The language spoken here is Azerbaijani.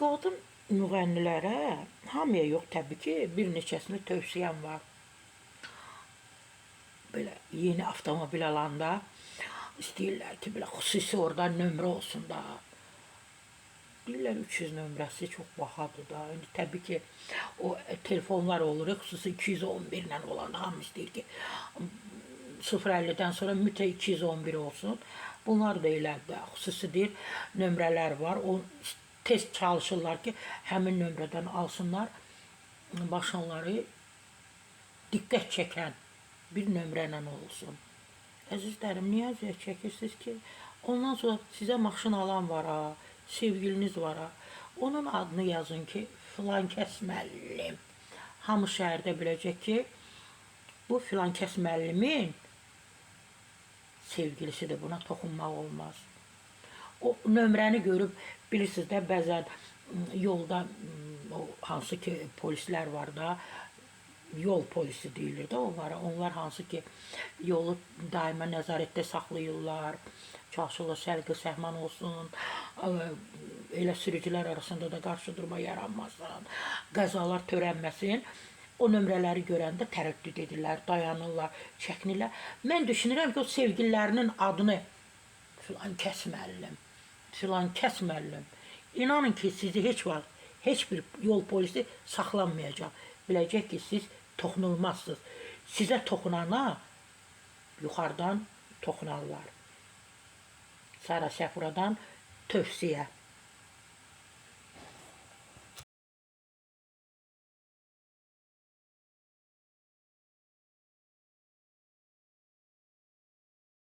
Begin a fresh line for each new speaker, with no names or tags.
Qadın müğənnilərə, hamıya yox təbii ki, bir neçəsini tövsiyəm var. Belə yeni avtomobil alanda istəyirlər ki, belə xüsusi oradan nömrə olsun da. Deyirlər 300 nömrəsi çox bahadır da. İndi təbii ki, o telefonlar olur, xüsusi 211 ilə olan hamı istəyir ki, 050-dən sonra mütləq 211 olsun. Bunlar da elədir, xüsusidir nömrələr var. O tez çalışırlar ki, həmin nömrədən alsınlar. Maşınları diqqət çəkən bir nömrə ilə olsun. Əzizlərim, niyə əziyyət çəkirsiniz ki? Ondan sonra sizə maşın alan var ha, sevgiliniz var ha. Onun adını yazın ki, filankəs müəllim. Hamı şəhərdə biləcək ki, bu filankəs müəllimin sevgilisidir, buna toxunmaq olmaz. O nömrəni görüb, bilirsiniz də, bəzən yolda, hansı ki, polislər var da, yol polisi deyilir də onlara. Onlar hansı ki, yolu daima nəzarətdə saxlayırlar, çalışırlar sərqə səhman olsun, elə sürücülər arasında da qarşı durma yaranmasın, qəzalar törənməsin. O nömrələri görəndə tərəddüd edirlər, dayanırlar, çəkinirlər. Mən düşünürəm ki, o sevgililərinin adını filankəs müəllim, filankəs müəllim. İnanın ki, sizi heç vaxt, heç bir yol polisi saxlanmayacaq. Biləcək ki, siz toxunulmazsınız. Sizə toxunana yuxarıdan toxunarlar. Sara Səfuradan tövsiyə.